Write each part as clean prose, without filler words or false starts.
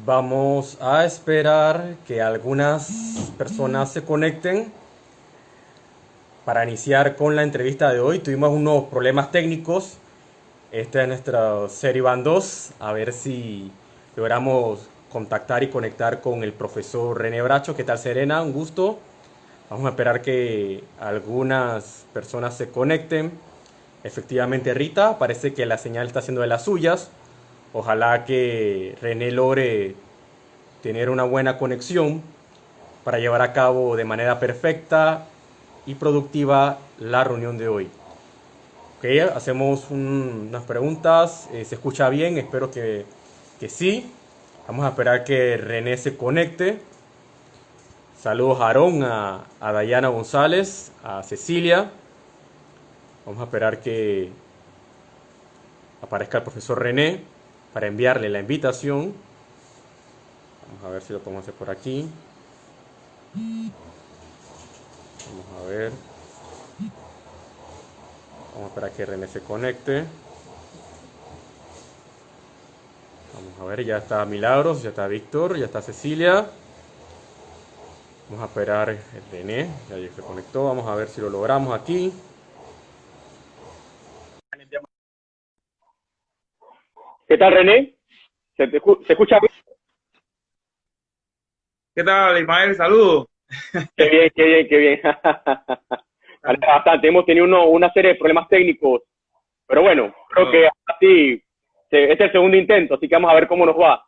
Vamos a esperar que algunas personas se conecten para iniciar con la entrevista de hoy. Tuvimos unos problemas técnicos. Esta es nuestra serie Van 2. A ver si logramos contactar y conectar con el profesor René Bracho. ¿Qué tal, Serena? Un gusto. Vamos a esperar que algunas personas se conecten. Efectivamente, Rita, parece que la señal está haciendo de las suyas. Ojalá que René logre tener una buena conexión para llevar a cabo de manera perfecta y productiva la reunión de hoy. Ok, hacemos unas preguntas. ¿Se escucha bien? Espero que sí. Vamos a esperar que René se conecte. Saludos a Aarón, a Dayana González, a Cecilia. Vamos a esperar que aparezca el profesor René para enviarle la invitación. Vamos a ver si lo podemos hacer por aquí. Vamos a ver. Vamos a esperar que René se conecte. Vamos a ver, ya está Milagros, ya está Víctor, ya está Cecilia. Vamos a esperar René, ya se conectó. Vamos a ver si lo logramos aquí. ¿Qué tal, René? ¿Se escucha bien? ¿Qué tal, Ismael? Saludos. Qué bien, qué bien, qué bien. Vale, bastante. Hemos tenido una serie de problemas técnicos, pero bueno, creo que así, este es el segundo intento, así que vamos a ver cómo nos va.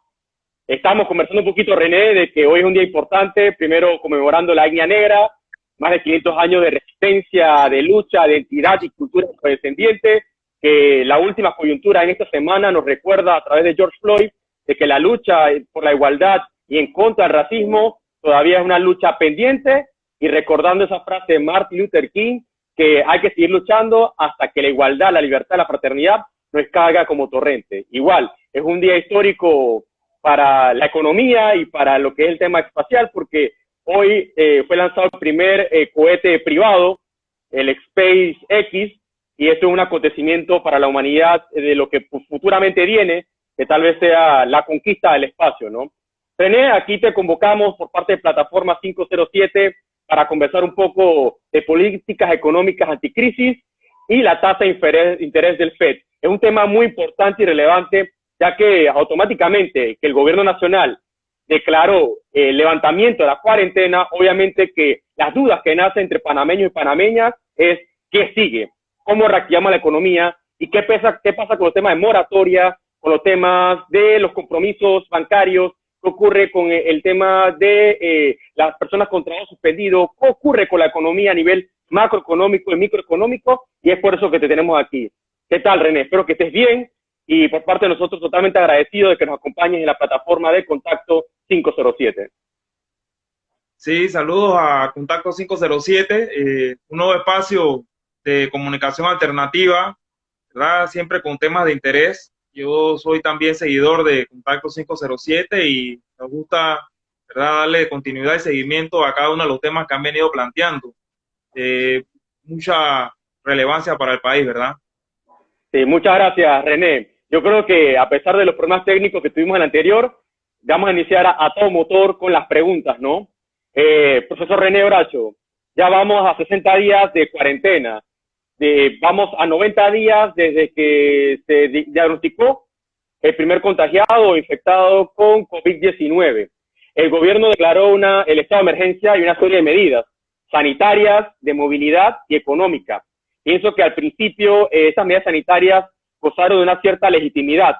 Estamos conversando un poquito, René, de que hoy es un día importante, primero conmemorando la etnia negra, más de 500 años de resistencia, de lucha, de identidad y cultura afrodescendiente, que la última coyuntura en esta semana nos recuerda a través de George Floyd, de que la lucha por la igualdad y en contra del racismo todavía es una lucha pendiente, y recordando esa frase de Martin Luther King, que hay que seguir luchando hasta que la igualdad, la libertad, la fraternidad nos caiga como torrente. Igual, es un día histórico para la economía y para lo que es el tema espacial, porque hoy fue lanzado el primer cohete privado, el SpaceX, y esto es un acontecimiento para la humanidad de lo que futuramente viene, que tal vez sea la conquista del espacio, ¿no? René, aquí te convocamos por parte de Plataforma 507 para conversar un poco de políticas económicas anticrisis y la tasa de interés del FED. Es un tema muy importante y relevante, ya que automáticamente que el gobierno nacional declaró el levantamiento de la cuarentena, obviamente que las dudas que nacen entre panameños y panameñas es qué sigue, cómo reactivamos la economía y qué pasa con los temas de moratoria, con los temas de los compromisos bancarios, qué ocurre con el tema de las personas con trabajo suspendido, qué ocurre con la economía a nivel macroeconómico y microeconómico, y es por eso que te tenemos aquí. ¿Qué tal, René? Espero que estés bien, y por parte de nosotros totalmente agradecido de que nos acompañes en la plataforma de Contacto 507. Sí, saludos a Contacto 507, un nuevo espacio de comunicación alternativa, ¿verdad? Siempre con temas de interés. Yo soy también seguidor de Contacto 507 y nos gusta, ¿verdad?, darle continuidad y seguimiento a cada uno de los temas que han venido planteando. Mucha relevancia para el país, ¿verdad? Sí, muchas gracias, René. Yo creo que a pesar de los problemas técnicos que tuvimos en el anterior, vamos a iniciar a todo motor con las preguntas, ¿no? Profesor René Bracho, ya vamos a 60 días de cuarentena, vamos a 90 días desde que se diagnosticó el primer contagiado o infectado con COVID-19. El gobierno declaró el estado de emergencia y una serie de medidas sanitarias, de movilidad y económica. Pienso que al principio esas medidas sanitarias gozaron de una cierta legitimidad,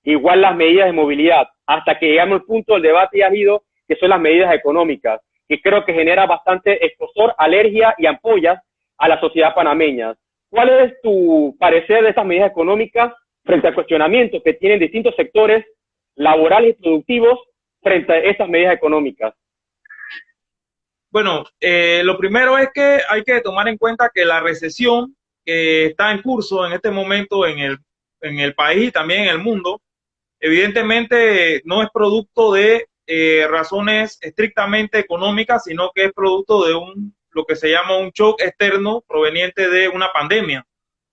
igual las medidas de movilidad, hasta que llegamos al punto del debate y árido, que son las medidas económicas, que creo que genera bastante escozor, alergia y ampollas a la sociedad panameña. ¿Cuál es tu parecer de estas medidas económicas frente al cuestionamiento que tienen distintos sectores laborales y productivos frente a estas medidas económicas? Bueno, lo primero es que hay que tomar en cuenta que la recesión que está en curso en este momento en el país y también en el mundo, evidentemente no es producto de razones estrictamente económicas, sino que es producto de lo que se llama un shock externo proveniente de una pandemia.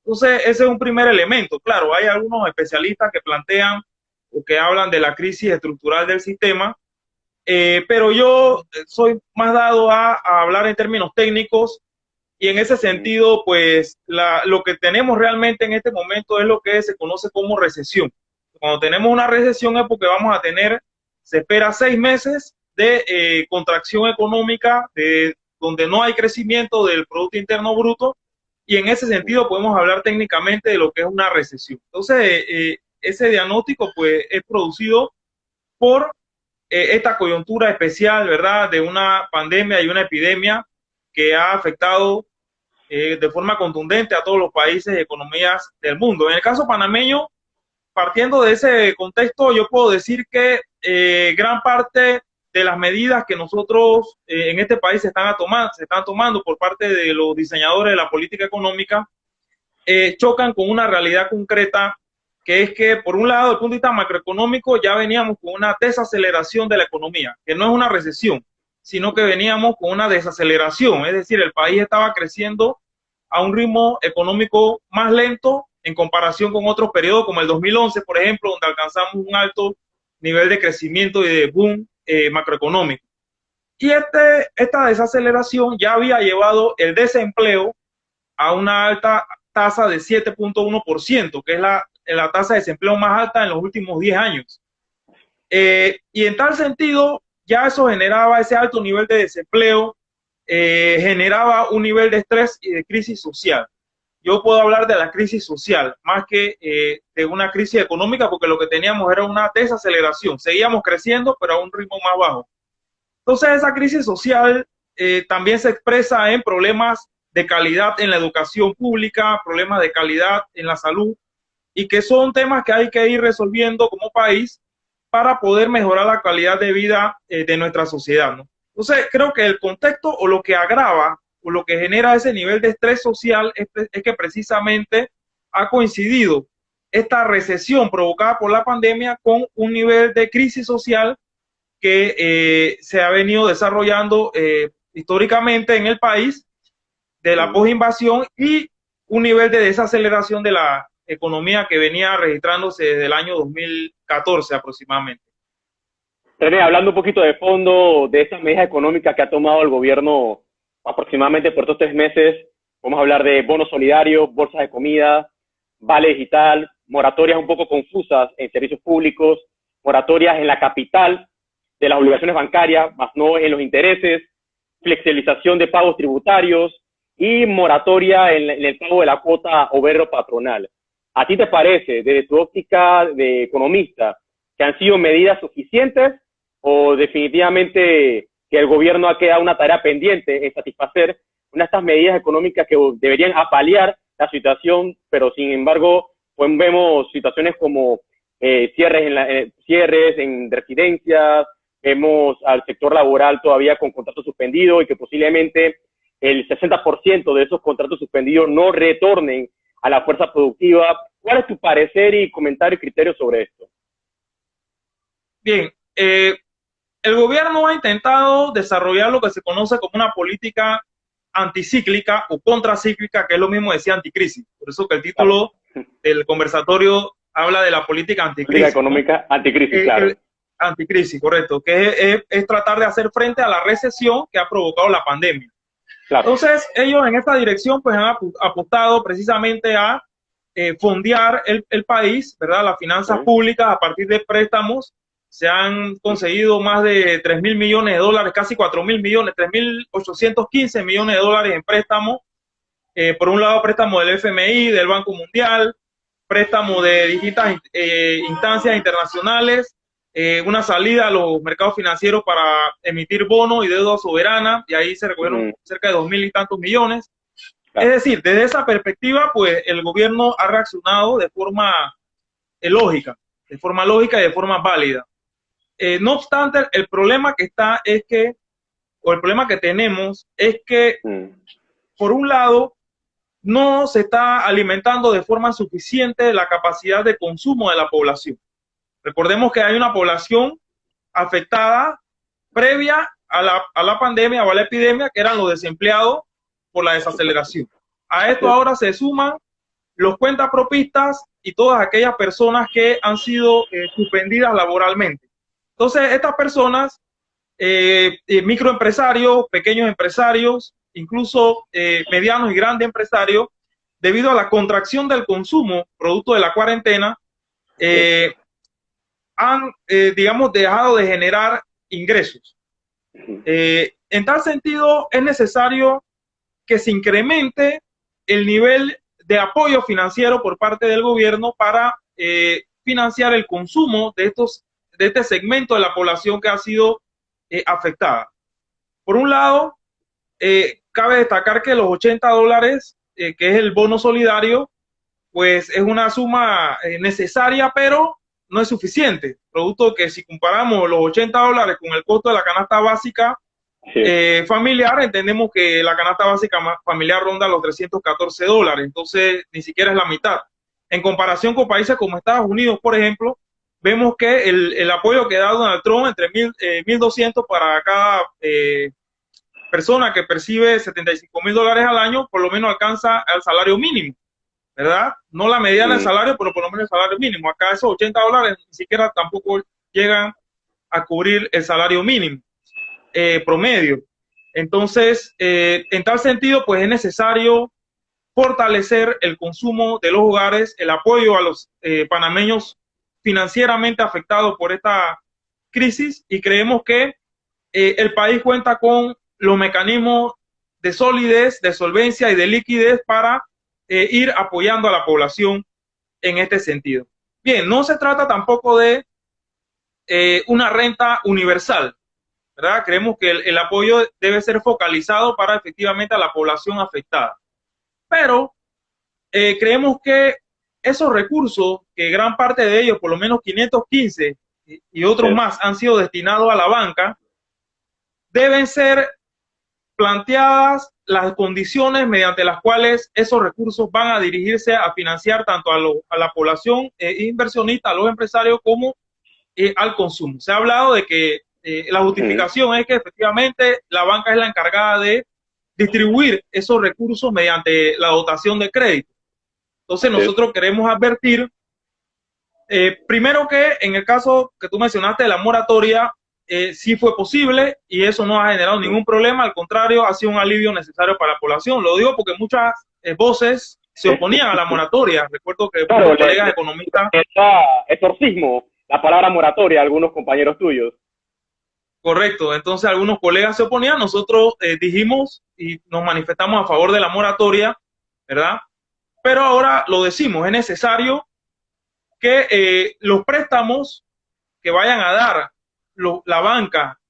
Entonces, ese es un primer elemento. Claro, hay algunos especialistas que plantean o que hablan de la crisis estructural del sistema, pero yo soy más dado a hablar en términos técnicos y en ese sentido, pues lo que tenemos realmente en este momento es lo que se conoce como recesión. Cuando tenemos una recesión es porque vamos a tener, se espera 6 meses de contracción económica, donde no hay crecimiento del Producto Interno Bruto, y en ese sentido podemos hablar técnicamente de lo que es una recesión. Entonces, ese diagnóstico pues es producido por esta coyuntura especial, ¿verdad?, de una pandemia y una epidemia que ha afectado de forma contundente a todos los países y economías del mundo. En el caso panameño, partiendo de ese contexto, yo puedo decir que gran parte de las medidas que nosotros en este país se están tomando por parte de los diseñadores de la política económica, chocan con una realidad concreta, que es que, por un lado, desde el punto de vista macroeconómico, ya veníamos con una desaceleración de la economía, que no es una recesión, sino que veníamos con una desaceleración, es decir, el país estaba creciendo a un ritmo económico más lento en comparación con otros periodos, como el 2011, por ejemplo, donde alcanzamos un alto nivel de crecimiento y de boom macroeconómico. Y esta desaceleración ya había llevado el desempleo a una alta tasa de 7.1%, que es la tasa de desempleo más alta en los últimos 10 años. Y en tal sentido, ya eso generaba ese alto nivel de desempleo, generaba un nivel de estrés y de crisis social. Yo puedo hablar de la crisis social más que de una crisis económica, porque lo que teníamos era una desaceleración. Seguíamos creciendo, pero a un ritmo más bajo. Entonces, esa crisis social también se expresa en problemas de calidad en la educación pública, problemas de calidad en la salud, y que son temas que hay que ir resolviendo como país para poder mejorar la calidad de vida de nuestra sociedad, ¿no? Entonces, creo que el contexto o lo que agrava o lo que genera ese nivel de estrés social es que precisamente ha coincidido esta recesión provocada por la pandemia con un nivel de crisis social que se ha venido desarrollando históricamente en el país de la posinvasión, y un nivel de desaceleración de la economía que venía registrándose desde el año 2014 aproximadamente. René, hablando un poquito de fondo de esas medidas económicas que ha tomado el gobierno aproximadamente por estos 3 meses, vamos a hablar de bonos solidarios, bolsas de comida, vale digital, moratorias un poco confusas en servicios públicos, moratorias en la capital de las obligaciones bancarias, más no en los intereses, flexibilización de pagos tributarios y moratoria en el pago de la cuota obrero patronal. ¿A ti te parece, desde tu óptica de economista, que han sido medidas suficientes o definitivamente que el gobierno ha quedado una tarea pendiente en satisfacer una de estas medidas económicas que deberían apalear la situación, pero sin embargo pues vemos situaciones como cierres en residencias, vemos al sector laboral todavía con contratos suspendidos y que posiblemente el 60% de esos contratos suspendidos no retornen a la fuerza productiva? ¿Cuál es tu parecer y comentario y criterio sobre esto? Bien, el gobierno ha intentado desarrollar lo que se conoce como una política anticíclica o contracíclica, que es lo mismo decía anticrisis. Por eso que el título del conversatorio habla de la política anticrisis. Política económica, ¿no? Anticrisis, claro. Anticrisis, correcto, que es tratar de hacer frente a la recesión que ha provocado la pandemia. Claro. Entonces, ellos en esta dirección pues han apostado precisamente a fondear el país, ¿verdad? Las finanzas públicas a partir de préstamos. Se han conseguido más de 3.000 millones de dólares, casi 4.000 millones, 3.815 millones de dólares en préstamos. Por un lado, préstamo del FMI, del Banco Mundial, préstamo de distintas instancias internacionales, una salida a los mercados financieros para emitir bonos y deuda soberana, y ahí se recogieron cerca de 2.000 y tantos millones. Claro. Es decir, desde esa perspectiva, pues el gobierno ha reaccionado de forma lógica y de forma válida. No obstante, el problema que el problema que tenemos es que, por un lado, no se está alimentando de forma suficiente la capacidad de consumo de la población. Recordemos que hay una población afectada previa a la pandemia o a la epidemia, que eran los desempleados por la desaceleración. A esto ahora se suman los cuentapropistas y todas aquellas personas que han sido suspendidas laboralmente. Entonces, estas personas, microempresarios, pequeños empresarios, incluso medianos y grandes empresarios, debido a la contracción del consumo producto de la cuarentena, han, digamos, dejado de generar ingresos. En tal sentido, es necesario que se incremente el nivel de apoyo financiero por parte del gobierno para financiar el consumo de este segmento de la población que ha sido afectada. Por un lado, cabe destacar que los $80, que es el bono solidario, pues es una suma necesaria, pero no es suficiente. Producto que si comparamos los $80 con el costo de la canasta básica familiar, entendemos que la canasta básica familiar ronda los $314, entonces ni siquiera es la mitad. En comparación con países como Estados Unidos, por ejemplo, vemos que el apoyo que da Donald Trump entre 1.200 para cada persona que percibe $75,000 al año, por lo menos alcanza al salario mínimo, ¿verdad? No la mediana del salario, pero por lo menos el salario mínimo. Acá esos $80 ni siquiera tampoco llegan a cubrir el salario mínimo promedio. Entonces, en tal sentido, pues es necesario fortalecer el consumo de los hogares, el apoyo a los panameños financieramente afectados por esta crisis, y creemos que el país cuenta con los mecanismos de solidez, de solvencia y de liquidez para ir apoyando a la población en este sentido. Bien, no se trata tampoco de una renta universal, ¿verdad? Creemos que el apoyo debe ser focalizado para efectivamente a la población afectada. Pero creemos que esos recursos, que gran parte de ellos, por lo menos 515 y otros más, han sido destinados a la banca, deben ser planteadas las condiciones mediante las cuales esos recursos van a dirigirse a financiar tanto a la población inversionista, a los empresarios, como al consumo. Se ha hablado de que la justificación es que efectivamente la banca es la encargada de distribuir esos recursos mediante la dotación de crédito. Entonces nosotros queremos advertir, primero, que en el caso que tú mencionaste de la moratoria, sí fue posible y eso no ha generado ningún problema, al contrario, ha sido un alivio necesario para la población. Lo digo porque muchas voces se oponían a la moratoria. Recuerdo que claro, colegas economistas... Exorcismo, la palabra moratoria, algunos compañeros tuyos. Correcto, entonces algunos colegas se oponían, nosotros dijimos y nos manifestamos a favor de la moratoria, ¿verdad? Pero ahora lo decimos, es necesario que los préstamos que vayan a dar la banca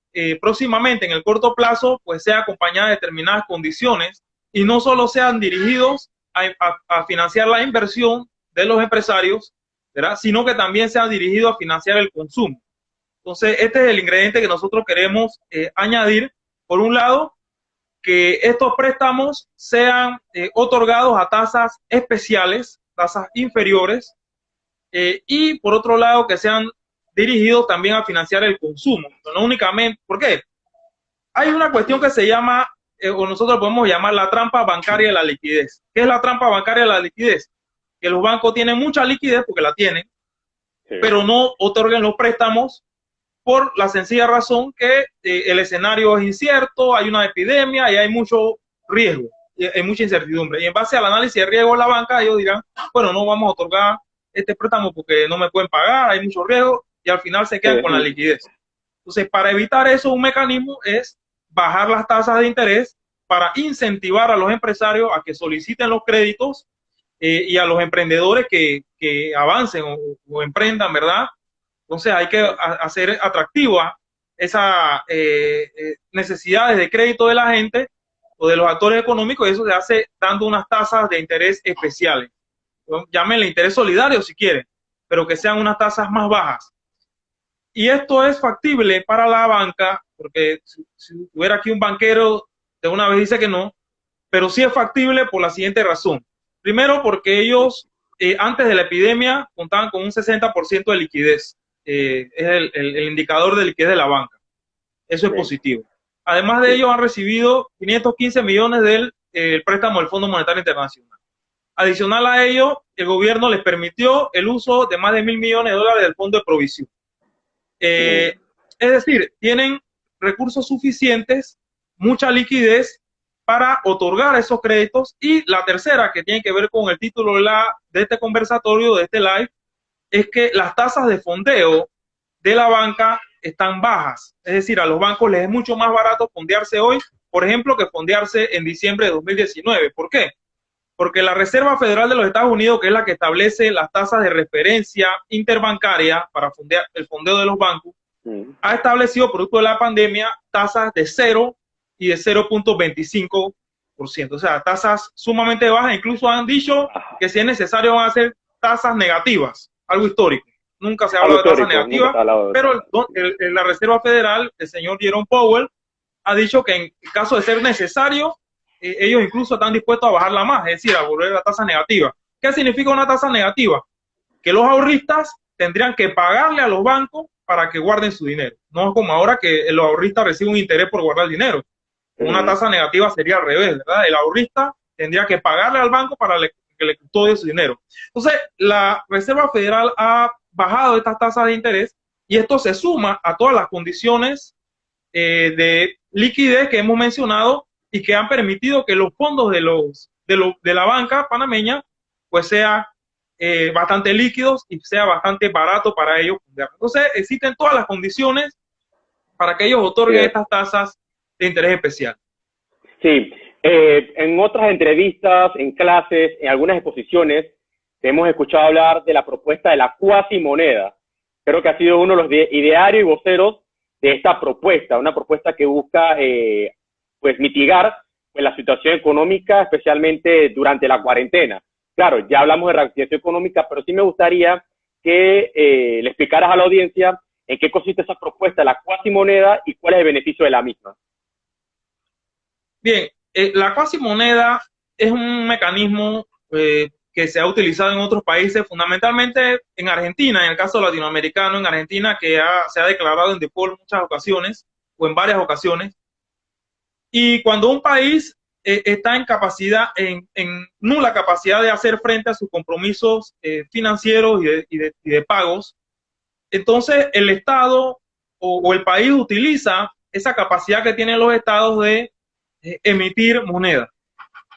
próximamente en el corto plazo, pues sea acompañada de determinadas condiciones y no solo sean dirigidos a financiar la inversión de los empresarios, ¿verdad? Sino que también sean dirigidos a financiar el consumo. Entonces, este es el ingrediente que nosotros queremos añadir. Por un lado, que estos préstamos sean otorgados a tasas especiales, tasas inferiores, y por otro lado, que sean dirigidos también a financiar el consumo. No únicamente, ¿por qué? Hay una cuestión que se llama, o nosotros podemos llamar la trampa bancaria de la liquidez. ¿Qué es la trampa bancaria de la liquidez? Que los bancos tienen mucha liquidez, porque la tienen, pero no otorgan los préstamos por la sencilla razón que el escenario es incierto, hay una epidemia y hay mucho riesgo, hay mucha incertidumbre. Y en base al análisis de riesgo de la banca, ellos dirán, bueno, no vamos a otorgar este préstamo porque no me pueden pagar, hay mucho riesgo, y al final se quedan con la liquidez. Entonces, para evitar eso, un mecanismo es bajar las tasas de interés para incentivar a los empresarios a que soliciten los créditos y a los emprendedores que avancen o emprendan, ¿verdad? Entonces hay que hacer atractiva esas necesidades de crédito de la gente o de los actores económicos, y eso se hace dando unas tasas de interés especiales. Llámenle interés solidario si quieren, pero que sean unas tasas más bajas. Y esto es factible para la banca, porque si hubiera aquí un banquero, de una vez dice que no, pero sí es factible por la siguiente razón. Primero, porque ellos antes de la epidemia contaban con un 60% de liquidez. Es el indicador de liquidez de la banca. Eso es positivo. Además de ello, han recibido 515 millones del préstamo del Fondo Monetario Internacional. Adicional a ello, el gobierno les permitió el uso de más de $1.000 millones del fondo de provisión. Es decir, tienen recursos suficientes, mucha liquidez para otorgar esos créditos. Y la tercera, que tiene que ver con el título de este conversatorio, de este live, es que las tasas de fondeo de la banca están bajas. Es decir, a los bancos les es mucho más barato fondearse hoy, por ejemplo, que fondearse en diciembre de 2019. ¿Por qué? Porque la Reserva Federal de los Estados Unidos, que es la que establece las tasas de referencia interbancaria para el fondeo de los bancos, ha establecido, producto de la pandemia, tasas de 0 y de 0.25%. O sea, tasas sumamente bajas. Incluso han dicho que si es necesario van a ser tasas negativas, algo histórico. Nunca se habla de tasas negativas, pero la Reserva Federal, el señor Jerome Powell, ha dicho que en caso de ser necesario, ellos incluso están dispuestos a bajarla más, es decir, a volver a la tasa negativa. ¿Qué significa una tasa negativa? Que los ahorristas tendrían que pagarle a los bancos para que guarden su dinero. No es como ahora que los ahorristas reciben un interés por guardar el dinero. Una tasa negativa sería al revés, ¿verdad? El ahorrista tendría que pagarle al banco para que le custodie su dinero. Entonces, la Reserva Federal ha bajado estas tasas de interés y esto se suma a todas las condiciones de liquidez que hemos mencionado y que han permitido que los fondos de la banca panameña pues sean bastante líquidos y sea bastante barato para ellos. Entonces existen todas las condiciones para que ellos otorguen estas tasas de interés especial. Sí, en otras entrevistas, en clases, en algunas exposiciones, hemos escuchado hablar de la propuesta de la cuasimoneda. Creo que ha sido uno de los idearios y voceros de esta propuesta, una propuesta que busca pues mitigar pues, la situación económica, especialmente durante la cuarentena. Claro, ya hablamos de reactivación económica, pero sí me gustaría que le explicaras a la audiencia en qué consiste esa propuesta, la cuasimoneda, y cuál es el beneficio de la misma. Bien, la cuasimoneda es un mecanismo que se ha utilizado en otros países, fundamentalmente en Argentina, en el caso latinoamericano, en Argentina, que se ha declarado en default en muchas ocasiones, o en varias ocasiones. Y cuando un país está en capacidad, en nula capacidad de hacer frente a sus compromisos financieros y de pagos, entonces el Estado o el país utiliza esa capacidad que tienen los estados de emitir moneda.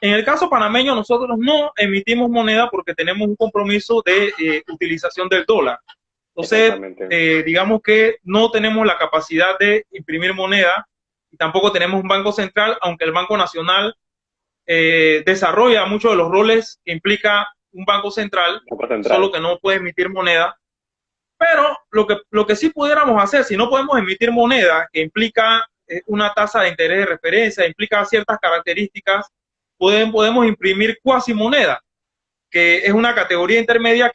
En el caso panameño, nosotros no emitimos moneda porque tenemos un compromiso de utilización del dólar. Entonces, digamos que no tenemos la capacidad de imprimir moneda y tampoco tenemos un banco central, aunque el Banco Nacional desarrolla muchos de los roles que implica un banco central, solo que no puede emitir moneda. Pero lo que sí pudiéramos hacer, si no podemos emitir moneda, que implica una tasa de interés de referencia, implica ciertas características, podemos imprimir cuasimoneda, que es una categoría intermedia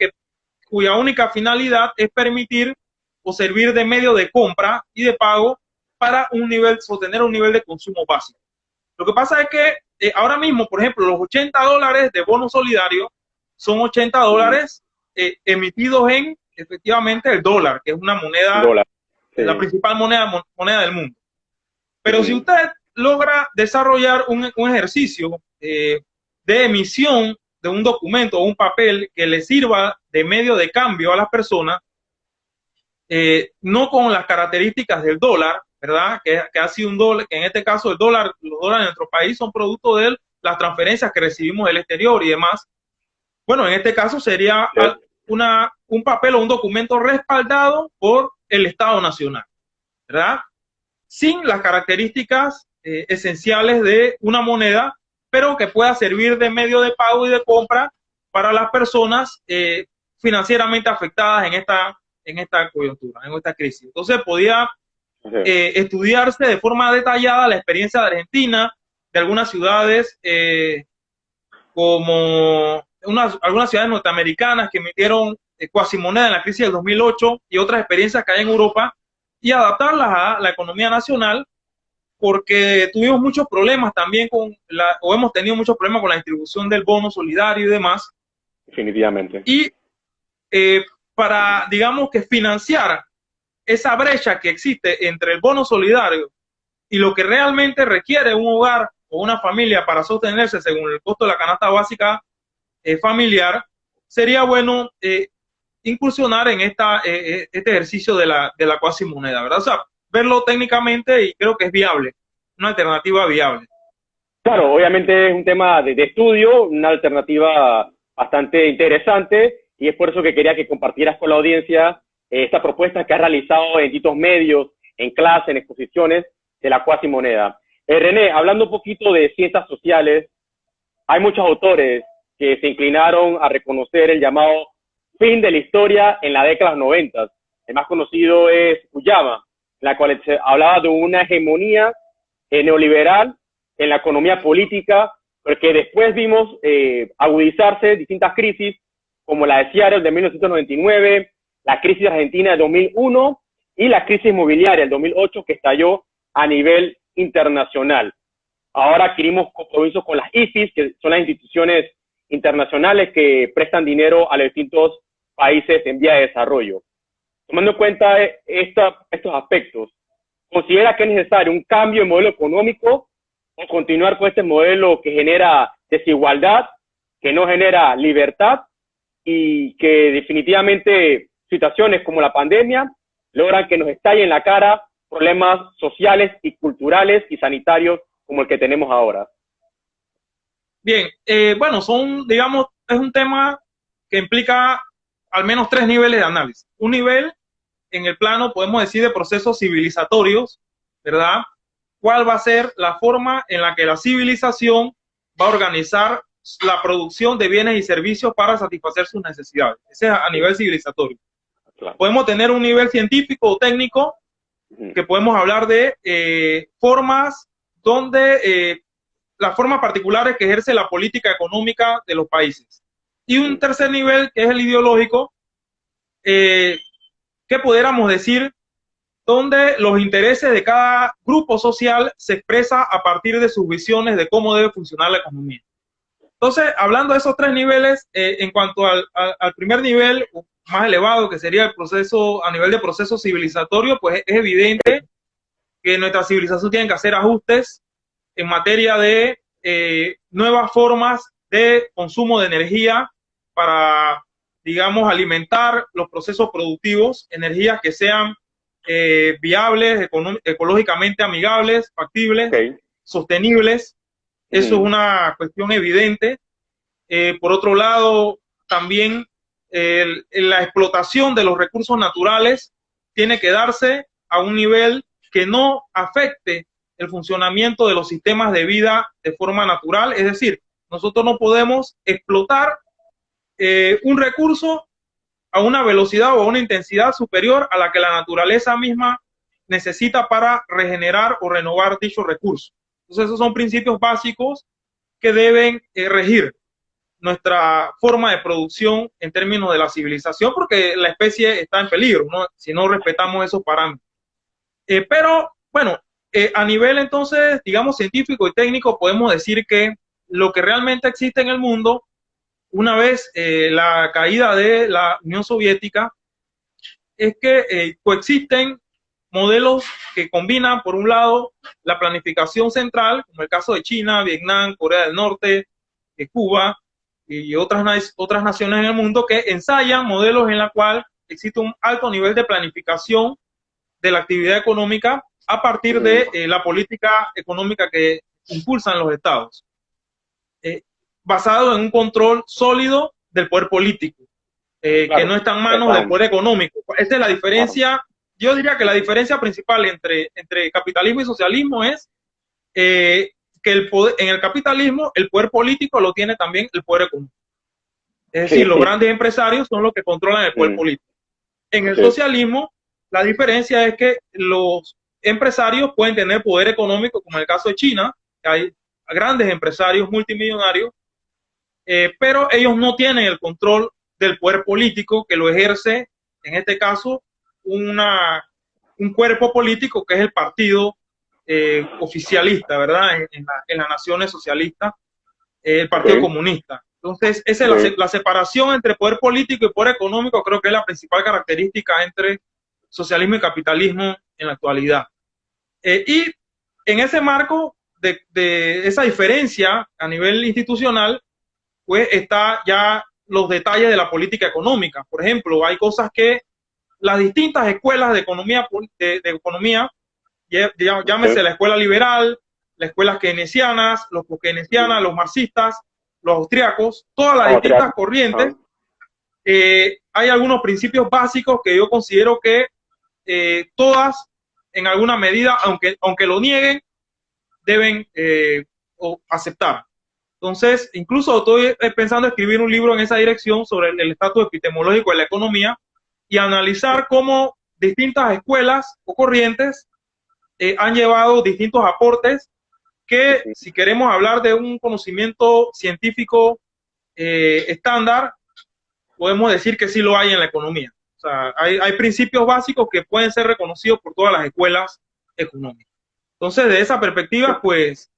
cuya única finalidad es permitir o servir de medio de compra y de pago para sostener un nivel de consumo básico. Lo que pasa es que ahora mismo, por ejemplo, los $80 de bono solidario son $80 emitidos en efectivamente el dólar, que es una moneda, la principal moneda del mundo. Pero si usted logra desarrollar un ejercicio de emisión de un documento o un papel que le sirva de medio de cambio a las personas, no con las características del dólar, ¿verdad? Que ha sido un dólar, que en este caso los dólares en nuestro país son producto de las transferencias que recibimos del exterior y demás. Bueno, en este caso sería un papel o un documento respaldado por el Estado Nacional, ¿verdad? Sin las características esenciales de una moneda, pero que pueda servir de medio de pago y de compra para las personas financieramente afectadas en esta coyuntura, en esta crisis. Entonces podía estudiarse de forma detallada la experiencia de Argentina, de algunas ciudades como algunas ciudades norteamericanas que emitieron cuasimoneda en la crisis del 2008 y otras experiencias que hay en Europa, y adaptarlas a la economía nacional, porque tuvimos muchos problemas también hemos tenido muchos problemas con la distribución del bono solidario y demás. Definitivamente. Y para, digamos, que financiar esa brecha que existe entre el bono solidario y lo que realmente requiere un hogar o una familia para sostenerse según el costo de la canasta básica familiar, sería bueno incursionar en este ejercicio de la cuasimoneda, ¿verdad? O sea, verlo técnicamente y creo que es viable, una alternativa viable. Claro, obviamente es un tema de estudio, una alternativa bastante interesante y es por eso que quería que compartieras con la audiencia esta propuesta que has realizado en distintos medios, en clases, en exposiciones de la cuasimoneda. René, hablando un poquito de ciencias sociales, hay muchos autores que se inclinaron a reconocer el llamado fin de la historia en la década de los 90. El más conocido es Fukuyama, en la cual se hablaba de una hegemonía neoliberal en la economía política, porque después vimos agudizarse distintas crisis, como la de Seattle de 1999, la crisis argentina de 2001 y la crisis inmobiliaria del 2008 que estalló a nivel internacional. Ahora adquirimos compromisos con las IFIs, que son las instituciones internacionales que prestan dinero a los distintos países en vía de desarrollo. Tomando en cuenta estos aspectos, ¿considera que es necesario un cambio en modelo económico o continuar con este modelo que genera desigualdad, que no genera libertad y que definitivamente situaciones como la pandemia logran que nos estalle en la cara problemas sociales y culturales y sanitarios como el que tenemos ahora? Bien, bueno, digamos, es un tema que implica al menos 3 niveles de análisis. Un nivel en el plano, podemos decir, de procesos civilizatorios, ¿verdad? ¿Cuál va a ser la forma en la que la civilización va a organizar la producción de bienes y servicios para satisfacer sus necesidades? Ese es a nivel civilizatorio. Claro. Podemos tener un nivel científico o técnico, que podemos hablar de formas donde las formas particulares que ejerce la política económica de los países. Y un tercer nivel, que es el ideológico, que pudiéramos decir, donde los intereses de cada grupo social se expresa a partir de sus visiones de cómo debe funcionar la economía. Entonces, hablando de esos 3 niveles, en cuanto al primer nivel más elevado, que sería el proceso, a nivel de proceso civilizatorio, pues es evidente que nuestra civilización tiene que hacer ajustes en materia de nuevas formas de consumo de energía para, digamos, alimentar los procesos productivos, energías que sean viables, ecológicamente amigables, factibles, sostenibles. Eso es una cuestión evidente. Por otro lado, también la explotación de los recursos naturales tiene que darse a un nivel que no afecte el funcionamiento de los sistemas de vida de forma natural. Es decir, nosotros no podemos explotar un recurso a una velocidad o a una intensidad superior a la que la naturaleza misma necesita para regenerar o renovar dicho recurso. Entonces, esos son principios básicos que deben regir nuestra forma de producción en términos de la civilización, porque la especie está en peligro, ¿no? Si no respetamos esos parámetros. Pero, bueno, a nivel entonces, digamos, científico y técnico, podemos decir que lo que realmente existe en el mundo, una vez la caída de la Unión Soviética, es que coexisten modelos que combinan, por un lado, la planificación central, como el caso de China, Vietnam, Corea del Norte, Cuba y otras naciones en el mundo, que ensayan modelos en la cual existe un alto nivel de planificación de la actividad económica a partir de la política económica que impulsan los estados, basado en un control sólido del poder político, claro, que no está en manos del poder económico. Esta es la diferencia. Yo diría que la diferencia principal entre capitalismo y socialismo es que en el capitalismo el poder político lo tiene también el poder económico. Es decir, los grandes empresarios son los que controlan el poder político. En el socialismo, la diferencia es que los empresarios pueden tener poder económico, como en el caso de China, que hay grandes empresarios multimillonarios, pero ellos no tienen el control del poder político que lo ejerce, en este caso, un cuerpo político que es el partido oficialista, ¿verdad? En las naciones socialistas, el Partido Comunista. Entonces, esa es la separación entre poder político y poder económico, creo que es la principal característica entre socialismo y capitalismo en la actualidad. Y en ese marco de esa diferencia a nivel institucional, pues está ya los detalles de la política económica. Por ejemplo, hay cosas que las distintas escuelas de economía, llámese la escuela liberal, las escuelas keynesianas, los keynesianas, los marxistas, los austriacos, todas las distintas corrientes, hay algunos principios básicos que yo considero que todas, en alguna medida, aunque lo nieguen, deben aceptar. Entonces, incluso estoy pensando escribir un libro en esa dirección sobre el estatus epistemológico de la economía y analizar cómo distintas escuelas o corrientes han llevado distintos aportes que, si queremos hablar de un conocimiento científico estándar, podemos decir que sí lo hay en la economía. O sea, hay principios básicos que pueden ser reconocidos por todas las escuelas económicas. Entonces, de esa perspectiva, pues,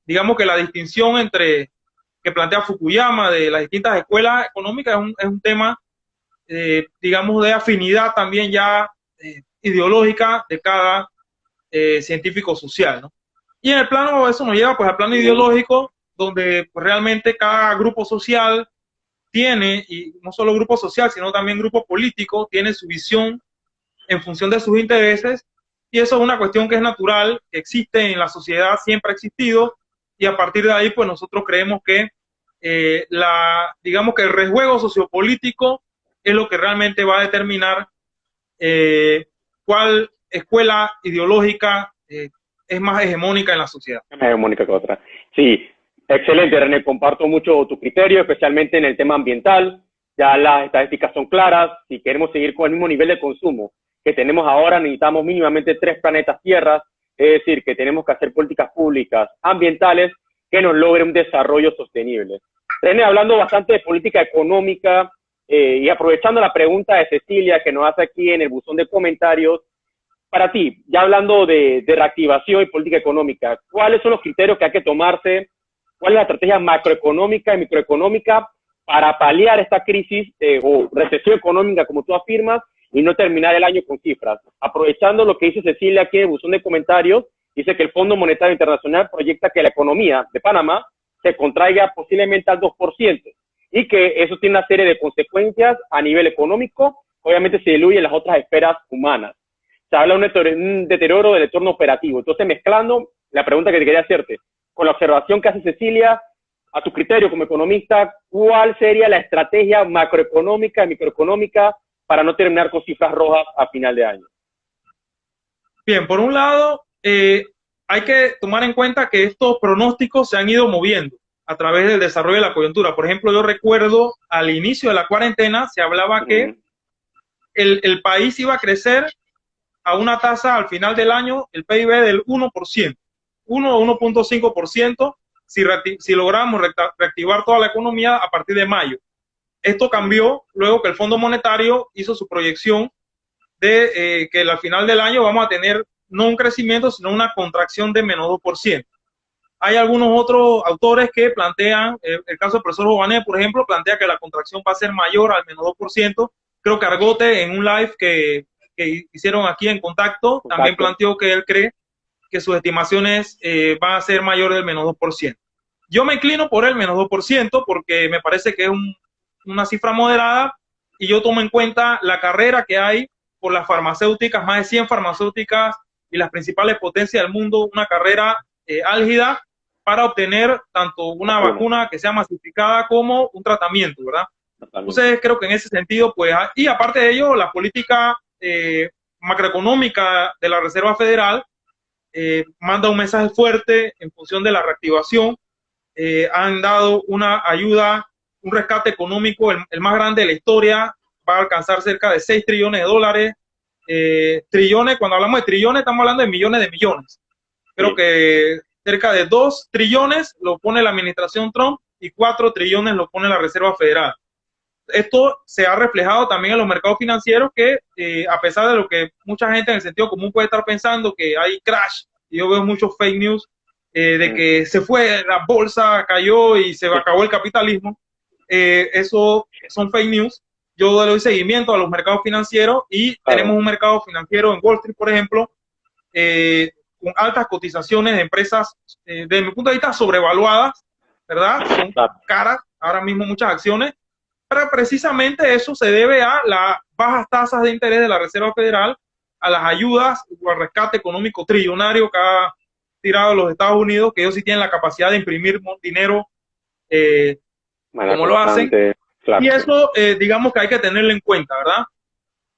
digamos que la distinción que plantea Fukuyama de las distintas escuelas económicas es un tema, digamos, de afinidad también ya ideológica de cada científico social, ¿no? Y en el plano, eso nos lleva pues al plano ideológico, donde pues, realmente cada grupo social tiene, y no solo grupo social, sino también grupo político, tiene su visión en función de sus intereses, y eso es una cuestión que es natural, que existe en la sociedad, siempre ha existido, y a partir de ahí, pues nosotros creemos que digamos que el rejuego sociopolítico es lo que realmente va a determinar cuál escuela ideológica es más hegemónica en la sociedad. Más hegemónica que otra. Sí, excelente, René. Comparto mucho tu criterio, especialmente en el tema ambiental. Ya las estadísticas son claras. Si queremos seguir con el mismo nivel de consumo que tenemos ahora, necesitamos mínimamente 3 planetas Tierra. Es decir, que tenemos que hacer políticas públicas ambientales que nos logren un desarrollo sostenible. René, hablando bastante de política económica y aprovechando la pregunta de Cecilia que nos hace aquí en el buzón de comentarios, para ti, ya hablando de reactivación y política económica, ¿cuáles son los criterios que hay que tomarse? ¿Cuál es la estrategia macroeconómica y microeconómica para paliar esta crisis o recesión económica, como tú afirmas, y no terminar el año con cifras? Aprovechando lo que dice Cecilia aquí en el buzón de comentarios, dice que el Fondo Monetario Internacional proyecta que la economía de Panamá se contraiga posiblemente al 2% y que eso tiene una serie de consecuencias a nivel económico, obviamente se diluye en las otras esferas humanas. Se habla de un deterioro del entorno operativo. Entonces, mezclando la pregunta que te quería hacerte, con la observación que hace Cecilia, a tu criterio como economista, ¿cuál sería la estrategia macroeconómica y microeconómica para no terminar con cifras rojas a final de año? Bien, por un lado, hay que tomar en cuenta que estos pronósticos se han ido moviendo a través del desarrollo de la coyuntura. Por ejemplo, yo recuerdo al inicio de la cuarentena se hablaba que el país iba a crecer a una tasa al final del año, el PIB del 1%, 1 o 1.5%, si logramos reactivar toda la economía a partir de mayo. Esto cambió luego que el Fondo Monetario hizo su proyección de que al final del año vamos a tener no un crecimiento, sino una contracción de menos 2%. Hay algunos otros autores que plantean, el caso del profesor Jované, por ejemplo, plantea que la contracción va a ser mayor al menos 2%. Creo que Argote en un live que hicieron aquí en Contacto, también planteó que él cree que sus estimaciones van a ser mayor del menos 2%. Yo me inclino por el menos 2% porque me parece que es una cifra moderada y yo tomo en cuenta la carrera que hay por las farmacéuticas, más de 100 farmacéuticas y las principales potencias del mundo, una carrera álgida para obtener tanto una vacuna que sea masificada como un tratamiento, ¿verdad? Entonces creo que en ese sentido, pues, y aparte de ello, la política macroeconómica de la Reserva Federal manda un mensaje fuerte en función de la reactivación. Han dado una ayuda, un rescate económico, el más grande de la historia, va a alcanzar cerca de 6 trillones de dólares. Trillones, cuando hablamos de trillones, estamos hablando de millones. Creo que cerca de 2 trillones lo pone la administración Trump y 4 trillones lo pone la Reserva Federal. Esto se ha reflejado también en los mercados financieros que, a pesar de lo que mucha gente en el sentido común puede estar pensando que hay crash, y yo veo muchos fake news de que se fue, la bolsa cayó y se acabó el capitalismo, eso son fake news. Yo le doy seguimiento a los mercados financieros y tenemos un mercado financiero en Wall Street, por ejemplo, con altas cotizaciones de empresas, desde mi punto de vista, sobrevaluadas, ¿verdad? Son caras, ahora mismo muchas acciones, pero precisamente eso se debe a las bajas tasas de interés de la Reserva Federal, a las ayudas o al rescate económico trillonario que ha tirado los Estados Unidos, que ellos sí tienen la capacidad de imprimir dinero como lo hacen. Claro. Y eso, digamos que hay que tenerlo en cuenta, ¿verdad?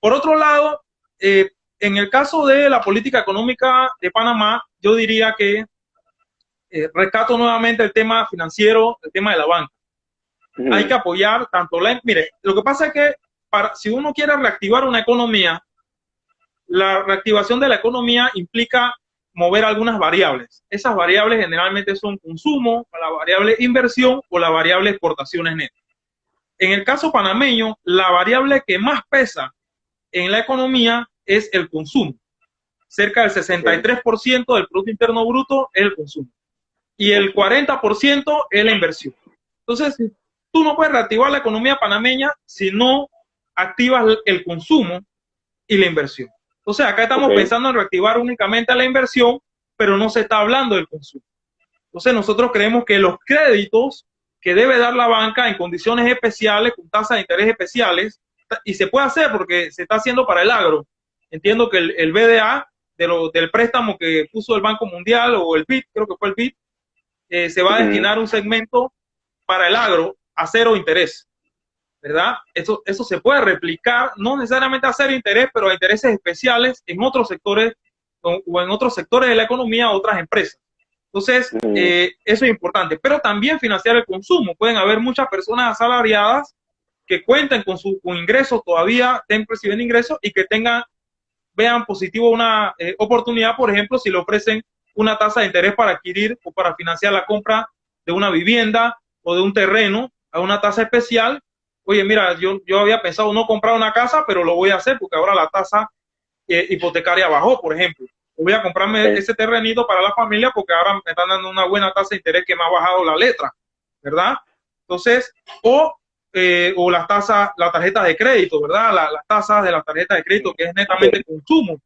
Por otro lado, en el caso de la política económica de Panamá, yo diría que rescato nuevamente el tema financiero, el tema de la banca. Hay que apoyar tanto mire, lo que pasa es que si uno quiere reactivar una economía, la reactivación de la economía implica mover algunas variables. Esas variables generalmente son consumo, la variable inversión o la variable exportaciones netas. En el caso panameño, la variable que más pesa en la economía es el consumo. Cerca del 63% del Producto Interno Bruto es el consumo. Y el 40% es la inversión. Entonces, tú no puedes reactivar la economía panameña si no activas el consumo y la inversión. Entonces, acá estamos pensando en reactivar únicamente la inversión, pero no se está hablando del consumo. Entonces, nosotros creemos que los créditos que debe dar la banca en condiciones especiales, con tasas de interés especiales, y se puede hacer porque se está haciendo para el agro. Entiendo que el BDA del préstamo que puso el Banco Mundial o el BID, creo que fue el BID, se va a destinar un segmento para el agro a cero interés, ¿verdad? Eso se puede replicar, no necesariamente a cero interés, pero a intereses especiales en otros sectores o en otros sectores de la economía, otras empresas. Entonces, eso es importante, pero también financiar el consumo. Pueden haber muchas personas asalariadas que cuenten con ingresos, todavía estén percibiendo ingresos y que vean positivo una oportunidad, por ejemplo, si le ofrecen una tasa de interés para adquirir o para financiar la compra de una vivienda o de un terreno a una tasa especial. Oye, mira, yo había pensado no comprar una casa, pero lo voy a hacer porque ahora la tasa hipotecaria bajó, por ejemplo. Voy a comprarme ese terrenito para la familia porque ahora me están dando una buena tasa de interés que me ha bajado la letra, ¿verdad? Entonces, o las tarjetas de crédito, ¿verdad? Las tasas de las tarjetas de crédito, que es netamente consumo.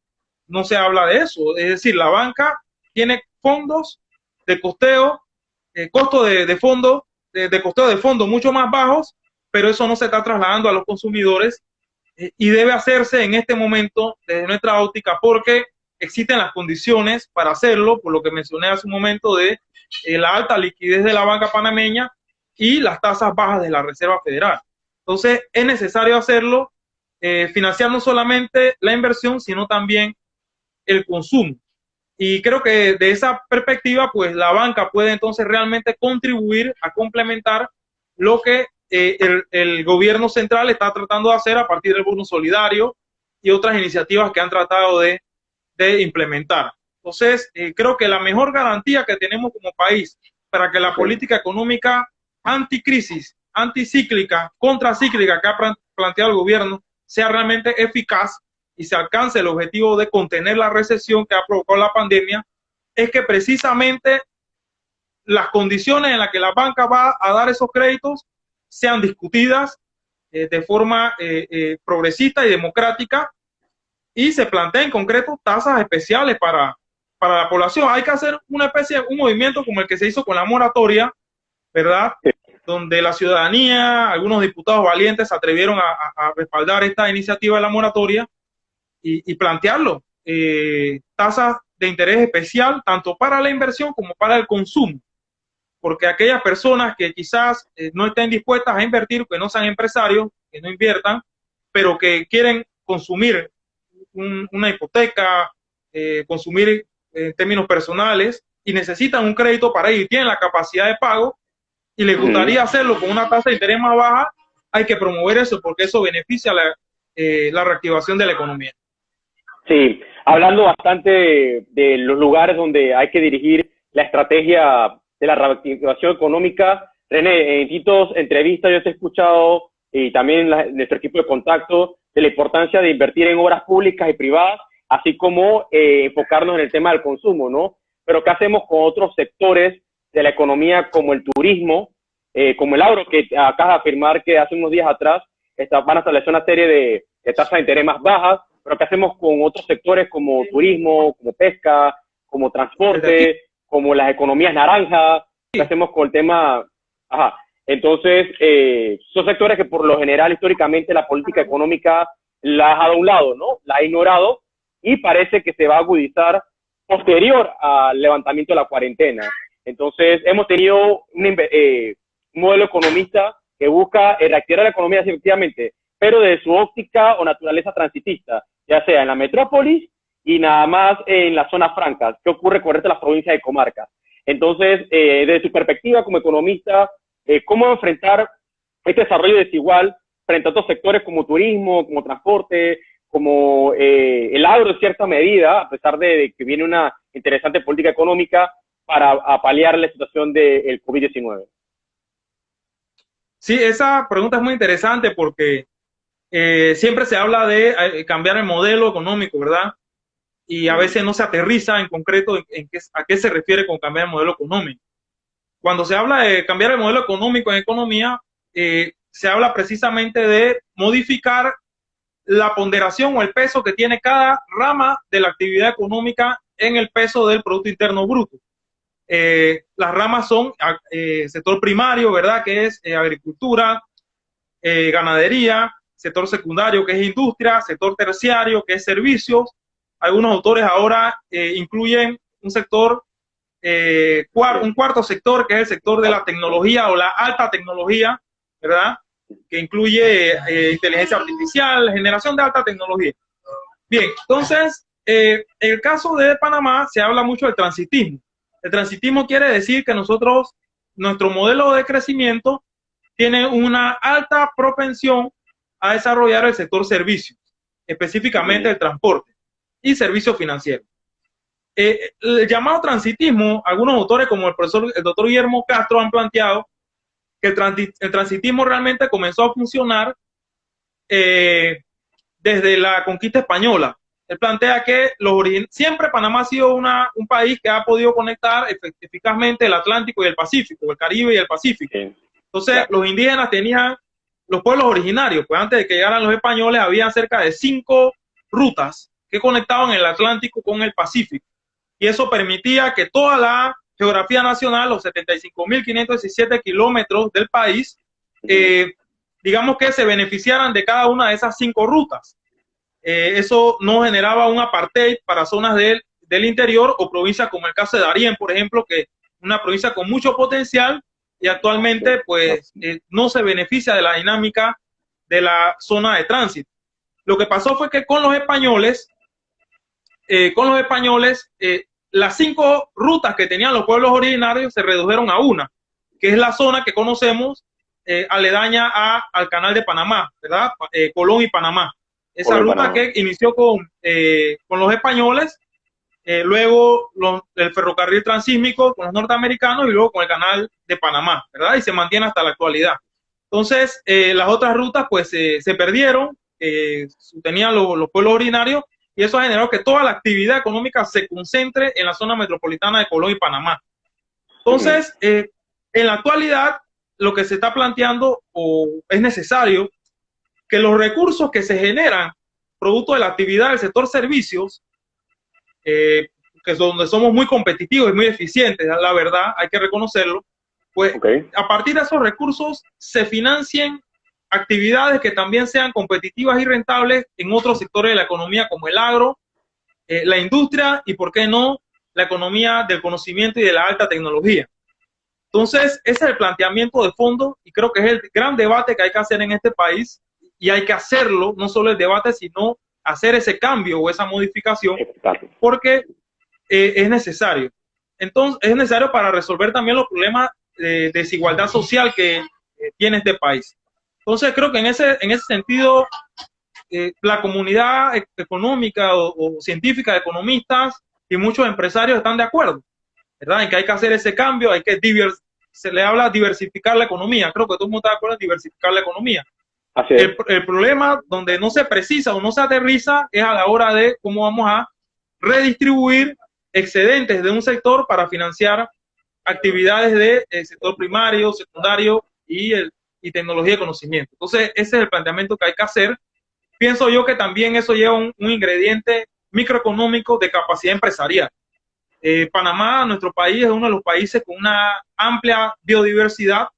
No se habla de eso. Es decir, la banca tiene fondos de costeo, costo de costeo de fondos mucho más bajos, pero eso no se está trasladando a los consumidores y debe hacerse en este momento desde nuestra óptica porque existen las condiciones para hacerlo, por lo que mencioné hace un momento de la alta liquidez de la banca panameña y las tasas bajas de la Reserva Federal. Entonces, es necesario hacerlo, financiar no solamente la inversión, sino también el consumo. Y creo que de esa perspectiva, pues la banca puede entonces realmente contribuir a complementar lo que el gobierno central está tratando de hacer a partir del bono solidario y otras iniciativas que han tratado de implementar. Entonces, creo que la mejor garantía que tenemos como país para que la política económica anticrisis, anticíclica, contracíclica que ha planteado el gobierno sea realmente eficaz y se alcance el objetivo de contener la recesión que ha provocado la pandemia, es que precisamente las condiciones en las que la banca va a dar esos créditos sean discutidas de forma progresista y democrática y se plantea en concreto tasas especiales para la población. Hay que hacer una especie de un movimiento como el que se hizo con la moratoria, ¿verdad? Donde la ciudadanía, algunos diputados valientes se atrevieron a respaldar esta iniciativa de la moratoria y plantearlo. Tasas de interés especial tanto para la inversión como para el consumo. Porque aquellas personas que quizás no estén dispuestas a invertir, que no sean empresarios, que no inviertan, pero que quieren consumir una hipoteca, consumir en términos personales y necesitan un crédito para ir, tienen la capacidad de pago y les gustaría hacerlo con una tasa de interés más baja, hay que promover eso porque eso beneficia la reactivación de la economía. Sí, hablando bastante de los lugares donde hay que dirigir la estrategia de la reactivación económica, René, en distintas entrevistas yo te he escuchado y también nuestro equipo de contacto de la importancia de invertir en obras públicas y privadas, así como enfocarnos en el tema del consumo, ¿no? Pero ¿qué hacemos con otros sectores de la economía como el turismo, como el agro, que acabas de afirmar que hace unos días atrás van a establecer una serie de tasas de interés más bajas, pero ¿qué hacemos con otros sectores como turismo, como pesca, como transporte, como las economías naranjas? ¿Qué hacemos con el tema? Ajá. Entonces, son sectores que por lo general, históricamente, la política económica la ha dejado a un lado, ¿no? La ha ignorado y parece que se va a agudizar posterior al levantamiento de la cuarentena. Entonces, hemos tenido un modelo economista que busca reactivar la economía, efectivamente, pero desde su óptica o naturaleza transitista, ya sea en la metrópolis y nada más en las zonas francas. ¿Qué ocurre con las provincias de comarcas? Entonces, desde su perspectiva como economista, ¿cómo enfrentar este desarrollo desigual frente a otros sectores como turismo, como transporte, como el agro en cierta medida, a pesar de que viene una interesante política económica para paliar la situación del COVID-19? Sí, esa pregunta es muy interesante porque siempre se habla de cambiar el modelo económico, ¿verdad? Y a veces no se aterriza en concreto a qué se refiere con cambiar el modelo económico. Cuando se habla de cambiar el modelo económico en economía, se habla precisamente de modificar la ponderación o el peso que tiene cada rama de la actividad económica en el peso del Producto Interno Bruto. Las ramas son sector primario, ¿verdad? Que es agricultura, ganadería, sector secundario, que es industria, sector terciario, que es servicios. Algunos autores ahora incluyen un sector, un cuarto sector, que es el sector de la tecnología o la alta tecnología, ¿verdad? Que incluye inteligencia artificial, generación de alta tecnología. Bien, entonces, en el caso de Panamá se habla mucho del transitismo. El transitismo quiere decir que nuestro modelo de crecimiento tiene una alta propensión a desarrollar el sector servicios, específicamente el transporte y servicios financieros. El llamado transitismo, algunos autores como el doctor Guillermo Castro han planteado que el transitismo realmente comenzó a funcionar desde la conquista española. Él plantea que siempre Panamá ha sido un país que ha podido conectar eficazmente el Atlántico y el Pacífico, el Caribe y el Pacífico. Entonces, claro, los indígenas tenían, los pueblos originarios, pues antes de que llegaran los españoles, había cerca de 5 rutas que conectaban el Atlántico con el Pacífico. Y eso permitía que toda la geografía nacional, los 75.517 kilómetros del país, digamos que se beneficiaran de cada una de esas 5 rutas. Eso no generaba un apartheid para zonas del interior o provincias como el caso de Darién, por ejemplo, que es una provincia con mucho potencial y actualmente pues no se beneficia de la dinámica de la zona de tránsito. Lo que pasó fue que con los españoles, las 5 rutas que tenían los pueblos originarios se redujeron a una, que es la zona que conocemos aledaña al canal de Panamá, ¿verdad? Colón y Panamá. Esa ruta que inició con los españoles, luego el ferrocarril transísmico con los norteamericanos y luego con el canal de Panamá, ¿verdad? Y se mantiene hasta la actualidad. Entonces, las otras rutas pues se perdieron, tenían los pueblos originarios y eso ha generado que toda la actividad económica se concentre en la zona metropolitana de Colón y Panamá. Entonces, en la actualidad, lo que se está planteando o es necesario que los recursos que se generan producto de la actividad del sector servicios, que es donde somos muy competitivos y muy eficientes, la verdad, hay que reconocerlo, pues a partir de esos recursos se financien actividades que también sean competitivas y rentables en otros sectores de la economía como el agro, la industria y, por qué no, la economía del conocimiento y de la alta tecnología. Entonces, ese es el planteamiento de fondo y creo que es el gran debate que hay que hacer en este país. Y hay que hacerlo, no solo el debate, sino hacer ese cambio o esa modificación, porque es necesario. Entonces, es necesario para resolver también los problemas de desigualdad social que tiene este país. Entonces, creo que en ese sentido, la comunidad económica o científica de economistas y muchos empresarios están de acuerdo, ¿verdad? En que hay que hacer ese cambio, se le habla diversificar la economía. Creo que todo el mundo está de acuerdo en diversificar la economía. El problema donde no se precisa o no se aterriza es a la hora de cómo vamos a redistribuir excedentes de un sector para financiar actividades del sector primario, secundario y tecnología de conocimiento. Entonces, ese es el planteamiento que hay que hacer. Pienso yo que también eso lleva un ingrediente microeconómico de capacidad empresarial. Panamá, nuestro país, es uno de los países con una amplia biodiversidad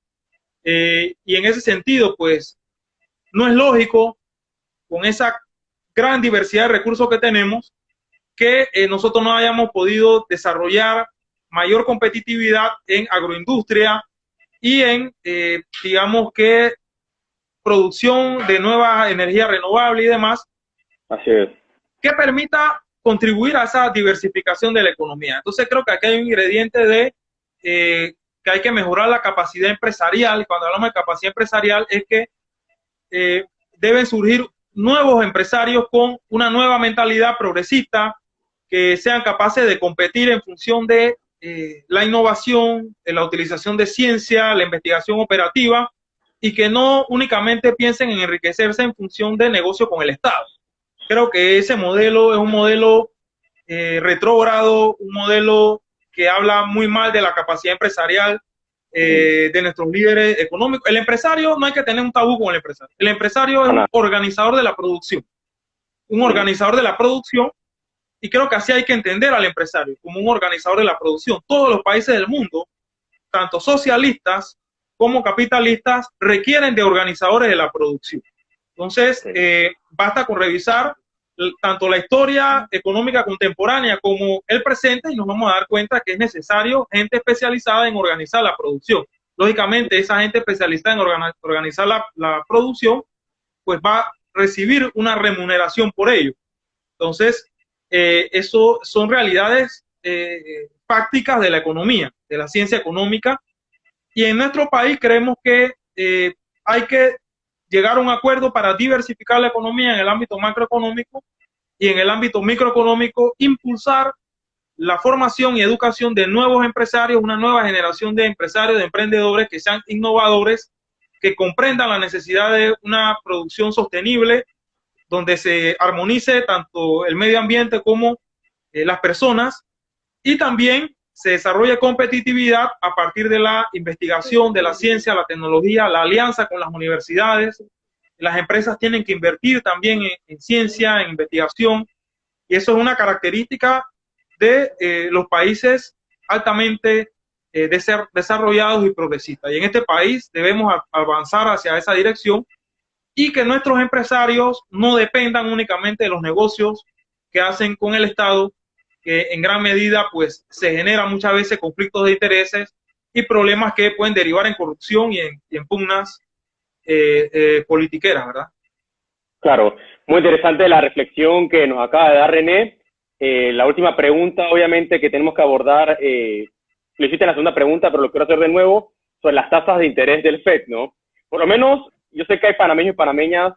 y en ese sentido, pues, no es lógico, con esa gran diversidad de recursos que tenemos, que nosotros no hayamos podido desarrollar mayor competitividad en agroindustria y en, digamos que, producción de nuevas energías renovables y demás. Así es. Que permita contribuir a esa diversificación de la economía. Entonces creo que aquí hay un ingrediente de que hay que mejorar la capacidad empresarial. Cuando hablamos de capacidad empresarial es que deben surgir nuevos empresarios con una nueva mentalidad progresista, que sean capaces de competir en función de la innovación, de la utilización de ciencia, la investigación operativa, y que no únicamente piensen en enriquecerse en función de negocio con el Estado. Creo que ese modelo es un modelo retrógrado, un modelo que habla muy mal de la capacidad empresarial de nuestros líderes económicos. El empresario, no hay que tener un tabú con el empresario. El empresario es un organizador de la producción. Un organizador de la producción, y creo que así hay que entender al empresario, como un organizador de la producción. Todos los países del mundo, tanto socialistas como capitalistas, requieren de organizadores de la producción. Entonces, basta con revisar tanto la historia económica contemporánea como el presente y nos vamos a dar cuenta que es necesario gente especializada en organizar la producción. Lógicamente, esa gente especializada en organizar la producción, pues va a recibir una remuneración por ello. Entonces, eso son realidades prácticas de la economía, de la ciencia económica, y en nuestro país creemos que hay que llegar a un acuerdo para diversificar la economía en el ámbito macroeconómico y en el ámbito microeconómico impulsar la formación y educación de nuevos empresarios, una nueva generación de empresarios, de emprendedores que sean innovadores, que comprendan la necesidad de una producción sostenible, donde se armonice tanto el medio ambiente como las personas, y también se desarrolle competitividad a partir de la investigación, de la ciencia, la tecnología, la alianza con las universidades. Las empresas tienen que invertir también en ciencia, en investigación, y eso es una característica de los países altamente desarrollados y progresistas. Y en este país debemos avanzar hacia esa dirección y que nuestros empresarios no dependan únicamente de los negocios que hacen con el Estado, que en gran medida pues se generan muchas veces conflictos de intereses y problemas que pueden derivar en corrupción y en pugnas politiqueras, ¿verdad? Claro, muy interesante la reflexión que nos acaba de dar René. La última pregunta, obviamente, que tenemos que abordar, lo hiciste en la segunda pregunta, pero lo quiero hacer de nuevo, sobre las tasas de interés del FED, ¿no? Por lo menos, yo sé que hay panameños y panameñas,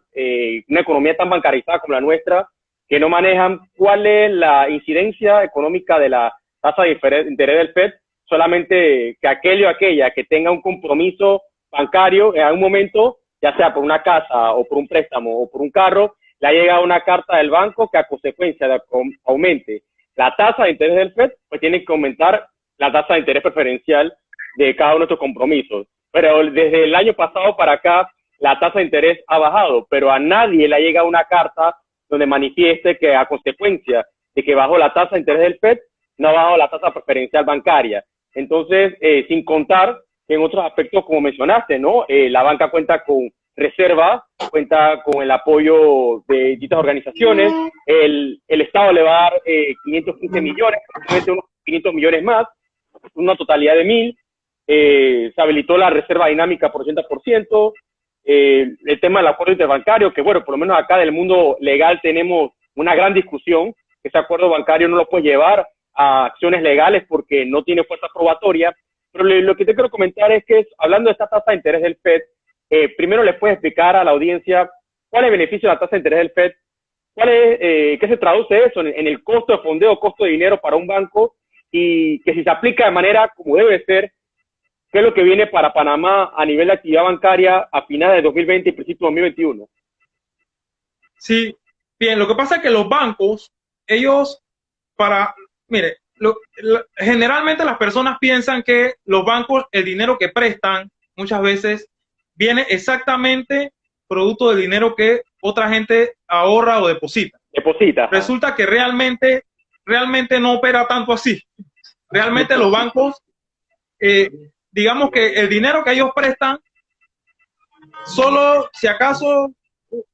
una economía tan bancarizada como la nuestra, que no manejan cuál es la incidencia económica de la tasa de interés del FED, solamente que aquel o aquella que tenga un compromiso bancario en algún momento, ya sea por una casa o por un préstamo o por un carro, le ha llegado una carta del banco que a consecuencia de que aumente la tasa de interés del FED, pues tiene que aumentar la tasa de interés preferencial de cada uno de estos compromisos. Pero desde el año pasado para acá, la tasa de interés ha bajado, pero a nadie le ha llegado una carta donde manifieste que a consecuencia de que bajó la tasa de interés del FED, no ha bajado la tasa preferencial bancaria. Entonces, sin contar que en otros aspectos, como mencionaste, ¿no? La banca cuenta con reserva, cuenta con el apoyo de distintas organizaciones, el Estado le va a dar 515 millones, probablemente unos 500 millones más, una totalidad de 1.000, se habilitó la reserva dinámica por 80%, el tema del acuerdo interbancario, que bueno, por lo menos acá del mundo legal tenemos una gran discusión, ese acuerdo bancario no lo puede llevar a acciones legales porque no tiene fuerza probatoria, pero lo que te quiero comentar es que hablando de esta tasa de interés del FED, primero les puedes explicar a la audiencia cuál es el beneficio de la tasa de interés del FED, qué se traduce eso en el costo de fondeo, costo de dinero para un banco, y que si se aplica de manera como debe ser, qué es lo que viene para Panamá a nivel de actividad bancaria a finales de 2020 y principios de 2021. Sí, bien, lo que pasa es que los bancos, ellos, mire, generalmente las personas piensan que los bancos, el dinero que prestan, muchas veces viene exactamente producto del dinero que otra gente ahorra o deposita. Resulta que realmente no opera tanto así. Realmente los bancos, digamos que el dinero que ellos prestan solo si acaso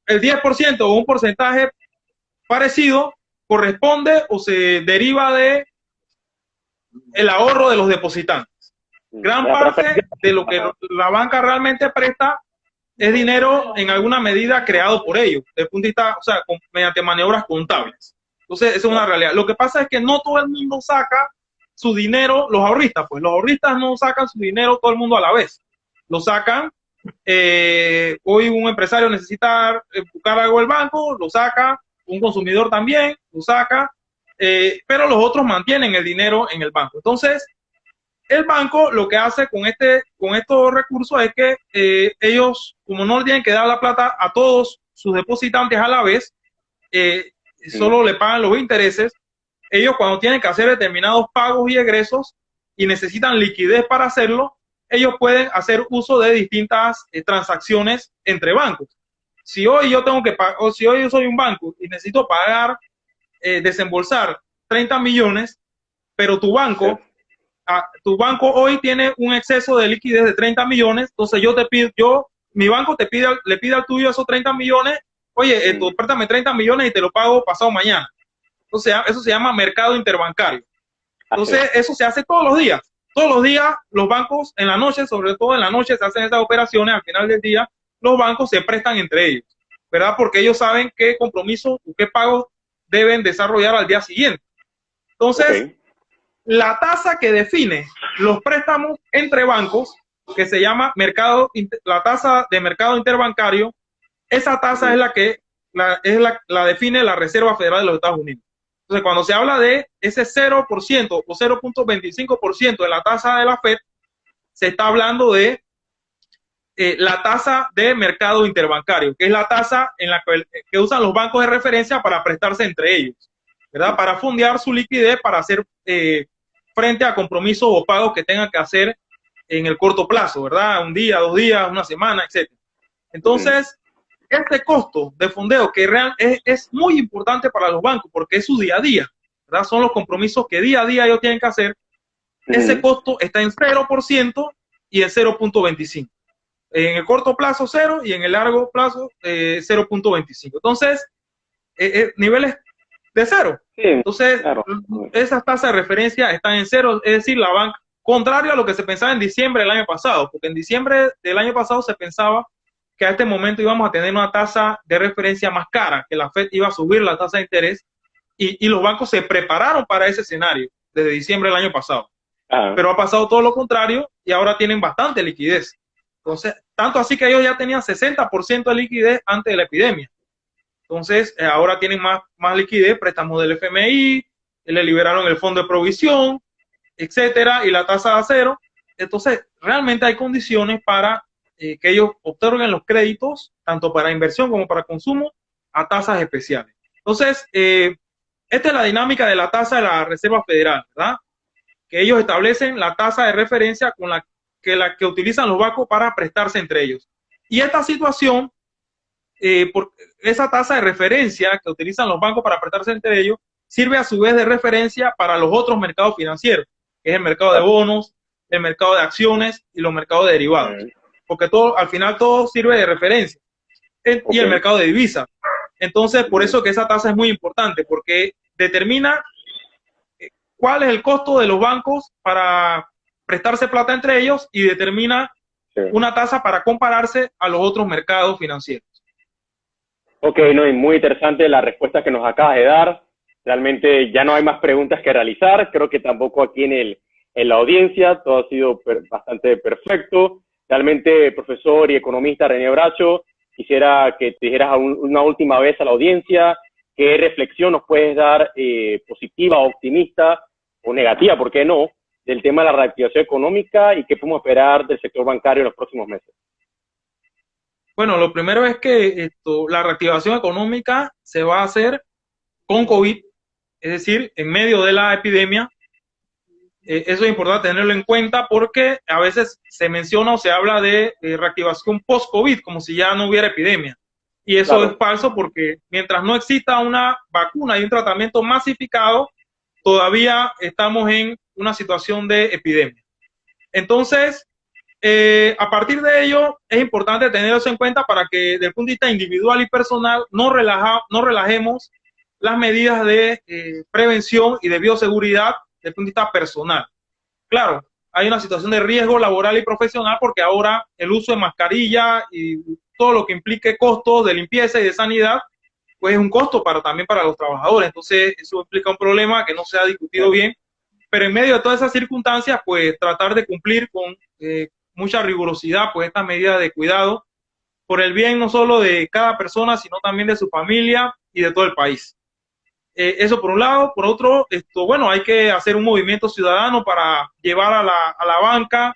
el 10% o un porcentaje parecido corresponde o se deriva de el ahorro de los depositantes. Gran parte de lo que la banca realmente presta es dinero en alguna medida creado por ellos, desde el punto de vista, o sea, mediante maniobras contables. Entonces, esa es una realidad. Lo que pasa es que no todo el mundo saca su dinero, los ahorristas, pues los ahorristas no sacan su dinero todo el mundo a la vez. Lo sacan, hoy un empresario necesita buscar algo del banco, lo saca, un consumidor también lo saca, pero los otros mantienen el dinero en el banco. Entonces, el banco lo que hace con estos recursos es que ellos, como no le tienen que dar la plata a todos sus depositantes a la vez, solo le pagan los intereses. Ellos cuando tienen que hacer determinados pagos y egresos y necesitan liquidez para hacerlo, ellos pueden hacer uso de distintas transacciones entre bancos. Si hoy yo tengo que pagar, o si hoy yo soy un banco y necesito pagar, desembolsar 30 millones, pero tu banco hoy tiene un exceso de liquidez de 30 millones, entonces mi banco le pide al tuyo esos 30 millones, oye, tú préstame 30 millones y te lo pago pasado mañana. Entonces, eso se llama mercado interbancario. Entonces, eso se hace todos los días. Todos los días, los bancos en la noche, sobre todo en la noche, se hacen esas operaciones. Al final del día, los bancos se prestan entre ellos, ¿verdad? Porque ellos saben qué compromisos o qué pagos deben desarrollar al día siguiente. Entonces, la tasa que define los préstamos entre bancos, que se llama la tasa de mercado interbancario, esa tasa es la que la define la Reserva Federal de los Estados Unidos. Entonces, cuando se habla de ese 0% o 0.25% de la tasa de la Fed, se está hablando de la tasa de mercado interbancario, que es la tasa en la que usan los bancos de referencia para prestarse entre ellos, ¿verdad? Para fondear su liquidez, para hacer frente a compromisos o pagos que tengan que hacer en el corto plazo, ¿verdad? Un día, 2 días, una semana, etc. Entonces, este costo de fondeo que es muy importante para los bancos porque es su día a día, ¿verdad? Son los compromisos que día a día ellos tienen que hacer. Ese costo está en 0% y en 0.25. En el corto plazo 0 y en el largo plazo 0.25. Entonces, niveles de 0. Sí, entonces, claro, esas tasas de referencia están en 0, es decir, la banca, contrario a lo que se pensaba en diciembre del año pasado, porque en diciembre del año pasado se pensaba que a este momento íbamos a tener una tasa de referencia más cara, que la Fed iba a subir la tasa de interés, y los bancos se prepararon para ese escenario desde diciembre del año pasado. Pero ha pasado todo lo contrario y ahora tienen bastante liquidez. Entonces, tanto así que ellos ya tenían 60% de liquidez antes de la epidemia. Entonces, ahora tienen más liquidez, préstamos del FMI, le liberaron el fondo de provisión, etcétera, y la tasa de 0. Entonces, realmente hay condiciones para que ellos otorguen los créditos, tanto para inversión como para consumo, a tasas especiales. Entonces, esta es la dinámica de la tasa de la Reserva Federal, ¿verdad? Que ellos establecen la tasa de referencia con la que utilizan los bancos para prestarse entre ellos. Y esta situación, por esa tasa de referencia que utilizan los bancos para prestarse entre ellos, sirve a su vez de referencia para los otros mercados financieros, que es el mercado de bonos, el mercado de acciones y los mercados de derivados. Porque al final todo sirve de referencia. Y el mercado de divisas. Entonces, por eso que esa tasa es muy importante, porque determina cuál es el costo de los bancos para prestarse plata entre ellos y determina una tasa para compararse a los otros mercados financieros. Ok, no, y muy interesante la respuesta que nos acabas de dar. Realmente ya no hay más preguntas que realizar. Creo que tampoco aquí en la audiencia. Todo ha sido bastante perfecto. Realmente, profesor y economista René Bracho, quisiera que te dijeras una última vez a la audiencia qué reflexión nos puedes dar, positiva, optimista o negativa, ¿por qué no?, del tema de la reactivación económica y qué podemos esperar del sector bancario en los próximos meses. Bueno, lo primero es que la reactivación económica se va a hacer con COVID, es decir, en medio de la epidemia. Eso es importante tenerlo en cuenta porque a veces se menciona o se habla de reactivación post-COVID, como si ya no hubiera epidemia. Y eso es falso porque mientras no exista una vacuna y un tratamiento masificado, todavía estamos en una situación de epidemia. Entonces, A partir de ello, es importante tener eso en cuenta para que, desde el punto de vista individual y personal, no relajemos las medidas de prevención y de bioseguridad desde el punto de vista personal. Claro, hay una situación de riesgo laboral y profesional porque ahora el uso de mascarilla y todo lo que implique costos de limpieza y de sanidad, pues es un costo también para los trabajadores. Entonces, eso implica un problema que no se ha discutido bien. Pero en medio de todas esas circunstancias, pues tratar de cumplir con mucha rigurosidad, pues estas medidas de cuidado por el bien no solo de cada persona, sino también de su familia y de todo el país. Eso por un lado. Por otro, bueno, hay que hacer un movimiento ciudadano para llevar a la banca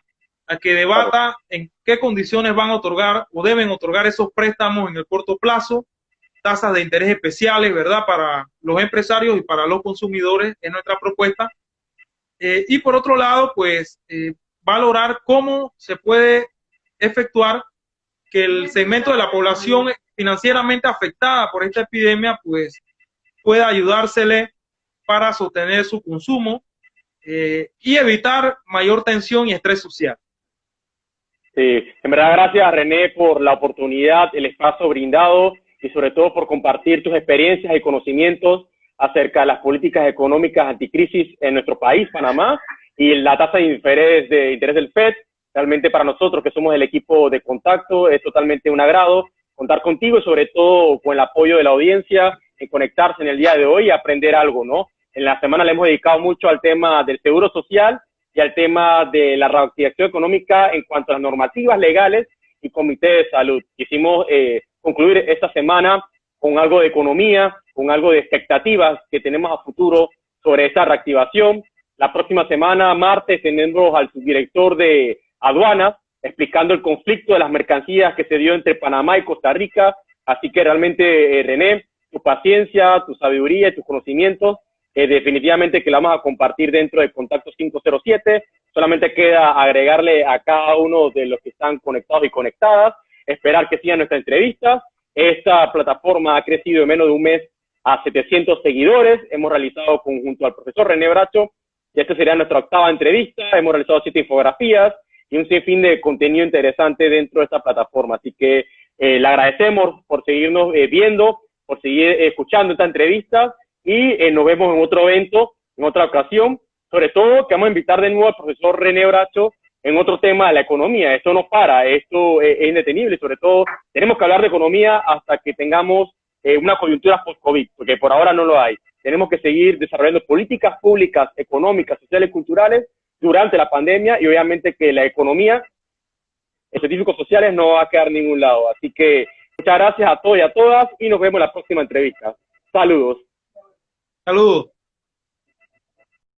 a que debata en qué condiciones van a otorgar o deben otorgar esos préstamos en el corto plazo, tasas de interés especiales, ¿verdad? Para los empresarios y para los consumidores, es nuestra propuesta. Y por otro lado, pues valorar cómo se puede efectuar que el segmento de la población financieramente afectada por esta epidemia, pues pueda ayudársele para sostener su consumo y evitar mayor tensión y estrés social. Sí, en verdad gracias René por la oportunidad, el espacio brindado y sobre todo por compartir tus experiencias y conocimientos acerca de las políticas económicas anticrisis en nuestro país, Panamá, y la tasa de interés del FED. Realmente para nosotros que somos el equipo de contacto es totalmente un agrado contar contigo y sobre todo con el apoyo de la audiencia en conectarse en el día de hoy y aprender algo, ¿no? En la semana le hemos dedicado mucho al tema del seguro social y al tema de la reactivación económica en cuanto a las normativas legales y comité de salud. Quisimos concluir esta semana con algo de economía, con algo de expectativas que tenemos a futuro sobre esta reactivación. La próxima semana, martes, tenemos al subdirector de aduanas explicando el conflicto de las mercancías que se dio entre Panamá y Costa Rica. Así que realmente, René, tu paciencia, tu sabiduría y tus conocimientos, definitivamente que la vamos a compartir dentro de Contacto 507. Solamente queda agregarle a cada uno de los que están conectados y conectadas, esperar que sigan nuestra entrevista. Esta plataforma ha crecido en menos de un mes a 700 seguidores. Hemos realizado junto al profesor René Bracho, y esta sería nuestra 8ª entrevista. Hemos realizado 7 infografías y un sinfín de contenido interesante dentro de esta plataforma. Así que le agradecemos por seguirnos viendo, por seguir escuchando esta entrevista y nos vemos en otro evento, en otra ocasión. Sobre todo que vamos a invitar de nuevo al profesor René Bracho en otro tema de la economía. Esto no para, esto es indetenible. Sobre todo tenemos que hablar de economía hasta que tengamos una coyuntura post-COVID, porque por ahora no lo hay. Tenemos que seguir desarrollando políticas públicas, económicas, sociales y culturales durante la pandemia y obviamente que la economía, los científicos sociales no va a quedar en ningún lado. Así que muchas gracias a todos y a todas y nos vemos en la próxima entrevista. Saludos. Saludos.